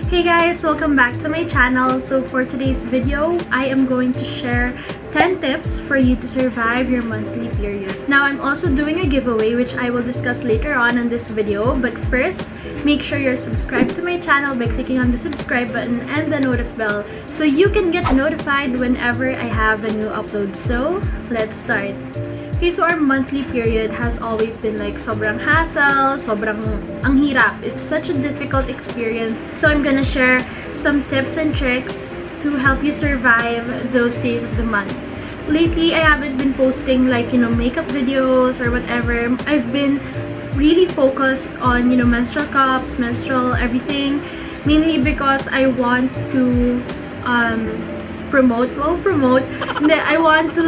Hey guys, welcome back to my channel. So for today's video, I am going to share 10 tips for you to survive your monthly period. Now, I'm also doing a giveaway which I will discuss later on in this video, but first, make sure you're subscribed to my channel by clicking on the subscribe button and the notif bell so you can get notified whenever I have a new upload. So, let's start. Okay, so our monthly period has always been like sobrang hassle, sobrang ang hirap. It's such a difficult experience. So I'm gonna share some tips and tricks to help you survive those days of the month. Lately, I haven't been posting like, makeup videos or whatever. I've been really focused on, menstrual cups, menstrual everything. Mainly because I want to promote. And then I want to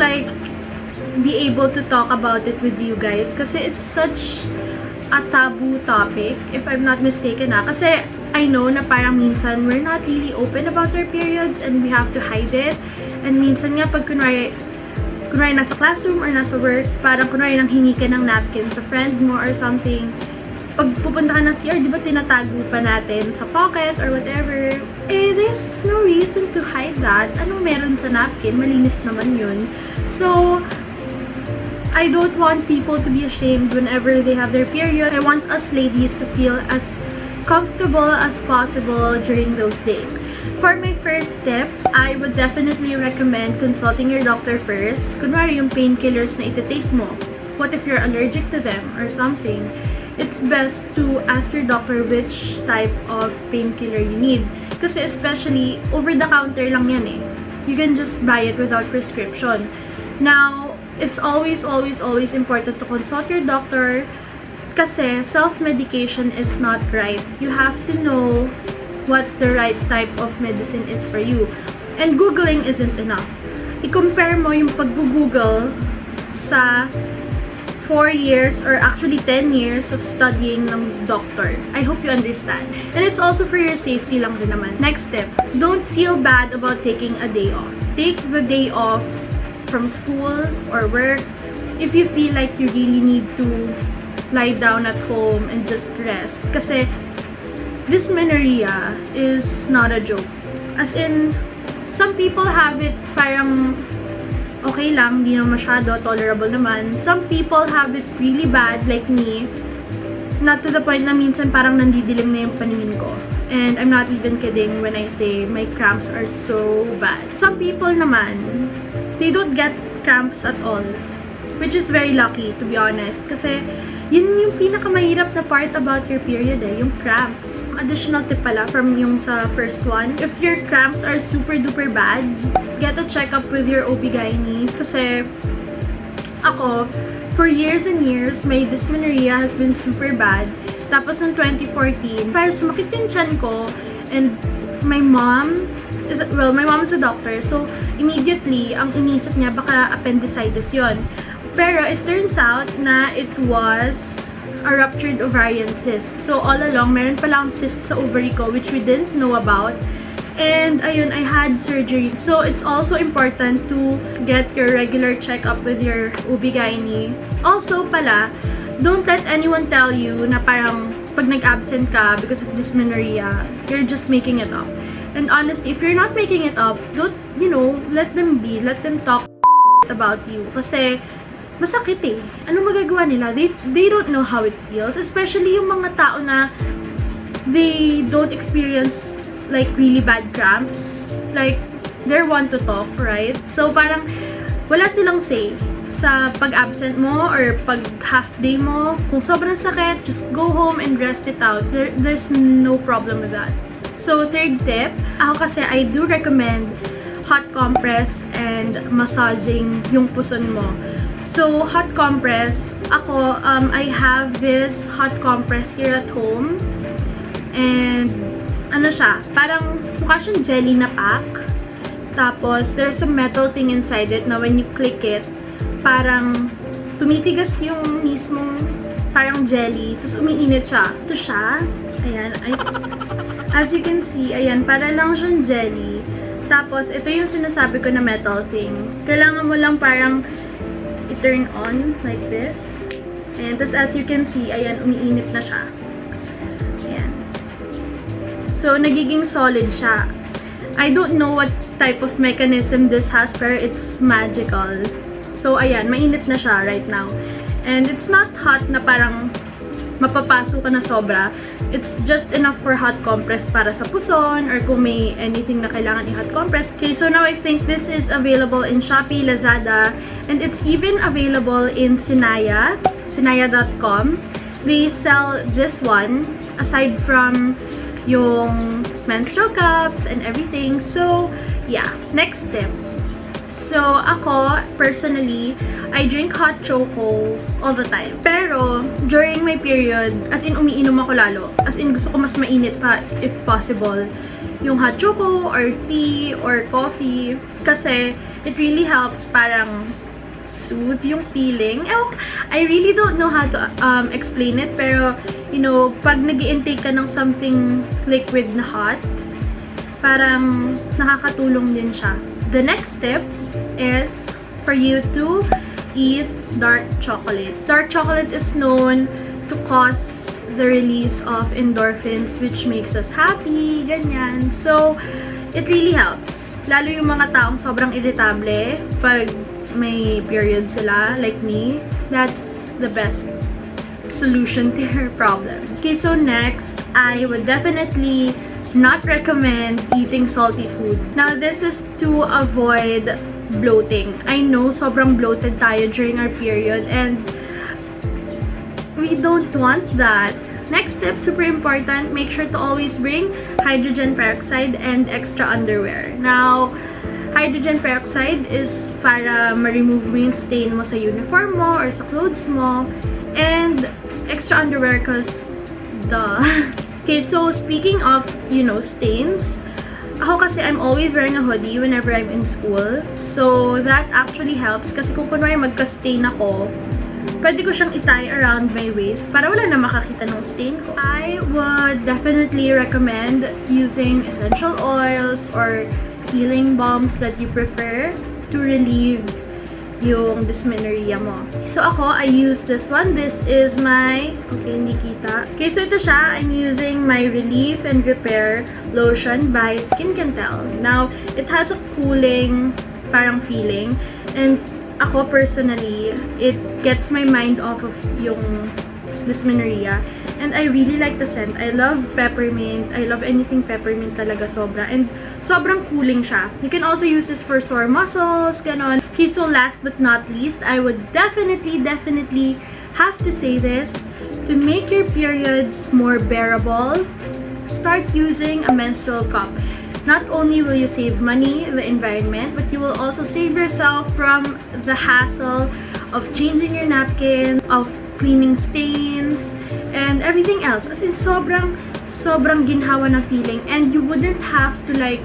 be able to talk about it with you guys kasi it's such a taboo topic, if I'm not mistaken kasi I know na parang minsan we're not really open about our periods and we have to hide it, and minsan nga pag kunwari nasa classroom or nasa work, parang kunwari nang hingi ka ng napkin sa friend mo or something, pag pupunta ka ng CR, di ba tinatago pa natin sa pocket or whatever, there's no reason to hide that. Anong meron sa napkin? Malinis naman yun. So I don't want people to be ashamed whenever they have their period. I want us ladies to feel as comfortable as possible during those days. For my first tip, I would definitely recommend consulting your doctor first. Kunwari yung painkillers na iti-take mo. What if you're allergic to them or something? It's best to ask your doctor which type of painkiller you need. Kasi especially, over-the-counter lang yan eh. You can just buy it without prescription. Now, it's always important to consult your doctor kasi self-medication is not right. You have to know what the right type of medicine is for you. And Googling isn't enough. I-compare mo yung pag-Google sa 4 years or actually 10 years of studying ng doctor. I hope you understand. And it's also for your safety lang din naman. Next step, don't feel bad about taking a day off. Take the day off from school or work if you feel like you really need to lie down at home and just rest. Kasi dysmenorrhea is not a joke. As in, some people have it parang okay lang, di naman masyado, tolerable naman. Some people have it really bad, like me, not to the point na minsan parang nandidilim na yung paningin ko. And I'm not even kidding when I say my cramps are so bad. Some people naman, they don't get cramps at all, which is very lucky, to be honest. Kasi yun yung pinakamahirap na part about your period yung cramps. Additional tip pala from yung sa first one, if your cramps are super duper bad, get a checkup with your OB-GYN. Kasi ako, for years and years, my dysmenorrhea has been super bad. Tapos ng 2014, parang sumakit yung tiyan ko, and my mom is a doctor, so immediately, ang inisip niya, baka appendicitis yon. Pero it turns out na it was a ruptured ovarian cyst. So all along, meron palang cyst sa ovary ko, which we didn't know about. And ayun, I had surgery. So it's also important to get your regular checkup with your OB-GYN. Also pala, don't let anyone tell you na parang pag nag-absent ka because of dysmenorrhea, you're just making it up. And honestly, if you're not making it up, don't, let them be. Let them talk about you. Kasi, masakit eh. Anong magagawa nila? They don't know how it feels. Especially yung mga tao na they don't experience like really bad cramps. Like, they're one to talk, right? So, parang wala silang say sa pag-absent mo or pag half day mo. Kung sobrang sakit, just go home and rest it out. There's no problem with that. So, third tip, ako kasi I do recommend hot compress and massaging yung puson mo. So, hot compress, ako, I have this hot compress here at home. And, siya, parang mukha siyang jelly na pack. Tapos, there's a metal thing inside it na when you click it, parang tumitigas yung mismong parang jelly. Tapos, umiinit siya. Ito siya. Ayan, as you can see, ayan, para lang siyang jelly. Tapos, ito yung sinasabi ko na metal thing. Kailangan mo lang parang i-turn on like this. And tapos, as you can see, ayan, umiinit na siya. Ayan. So, nagiging solid siya. I don't know what type of mechanism this has, pero it's magical. So, ayan, mainit na siya right now. And it's not hot na parang mapapaso ka na sobra. It's just enough for hot compress para sa puson or kung may anything na kailangan i-hot compress. Okay, so now I think this is available in Shopee, Lazada, and it's even available in Sinaya, Sinaya.com. They sell this one aside from yung menstrual cups and everything. So, yeah. Next tip. So, ako, personally, I drink hot choco all the time. Pero, during my period, as in umiinom ako lalo. As in gusto ko mas mainit pa, if possible, yung hot choco or tea or coffee. Kasi, it really helps parang soothe yung feeling. I really don't know how to explain it. Pero, you know, pag nag-i-intake ka ng something liquid na hot, parang nakakatulong din siya. The next step is for you to eat dark chocolate. Dark chocolate is known to cause the release of endorphins, which makes us happy, ganyan. So, it really helps. Lalo yung mga taong sobrang irritable pag may period sila, like me. That's the best solution to your problem. Okay, so next, I would definitely not recommend eating salty food. Now, this is to avoid bloating. I know sobrang bloated tayo during our period and we don't want that. Next tip, super important, make sure to always bring hydrogen peroxide and extra underwear. Now, hydrogen peroxide is para ma-remove mo yung stain mo sa uniform mo or sa clothes mo, and extra underwear cause duh. Okay, so speaking of, you know, stains, ako kasi I'm always wearing a hoodie whenever I'm in school. So, that actually helps kasi kung kunwari magka-stain ako, pwede ko siyang tie around my waist para wala na makakita ng stain ko. I would definitely recommend using essential oils or healing balms that you prefer to relieve yung dysmenorrhea mo. So ako, I use this one. This is my, okay, hindi kita. Okay, so ito siya. I'm using my Relief and Repair Lotion by Skin Can Tell. Now, it has a cooling parang feeling. And ako personally, it gets my mind off of yung dysmenorrhea. And I really like the scent. I love peppermint. I love anything peppermint talaga sobra. And sobrang cooling siya. You can also use this for sore muscles, ganon. Okay, so last but not least, I would definitely have to say this. To make your periods more bearable, start using a menstrual cup. Not only will you save money, the environment, but you will also save yourself from the hassle of changing your napkin, of cleaning stains, and everything else. As in, sobrang ginhawa na feeling. And you wouldn't have to like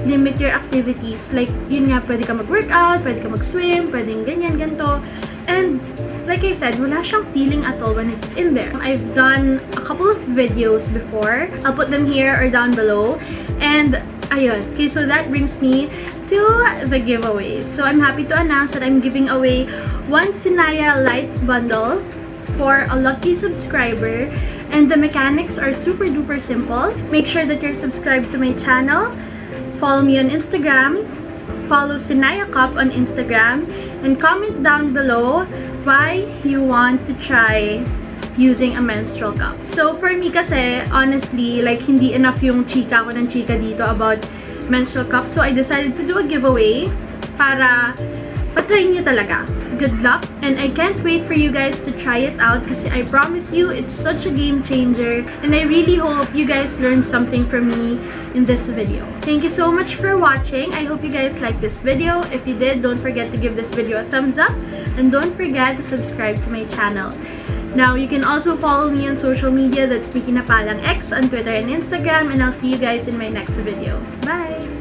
limit your activities. Like, yun nga, pwede ka mag-workout, pwede ka mag-swim, pwedeng ganyan, ganito. And like I said, wala siyang feeling at all when it's in there. I've done a couple of videos before. I'll put them here or down below. And ayun. Okay, so that brings me to the giveaways. So I'm happy to announce that I'm giving away one Sinaya Light Bundle for a lucky subscriber. And the mechanics are super duper simple. Make sure that you're subscribed to my channel. Follow me on Instagram. Follow Sinaya Cup on Instagram. And comment down below why you want to try using a menstrual cup. So for me kasi, honestly, like hindi enough yung chika ko ng chika dito about menstrual cup. So I decided to do a giveaway para patry nyo talaga. Good luck, and I can't wait for you guys to try it out kasi I promise you it's such a game changer, and I really hope you guys learned something from me in this video. Thank you so much for watching. I hope you guys liked this video. If you did, don't forget to give this video a thumbs up, and don't forget to subscribe to my channel. Now, you can also follow me on social media. That's Nikki X on Twitter and Instagram, and I'll see you guys in my next video. Bye!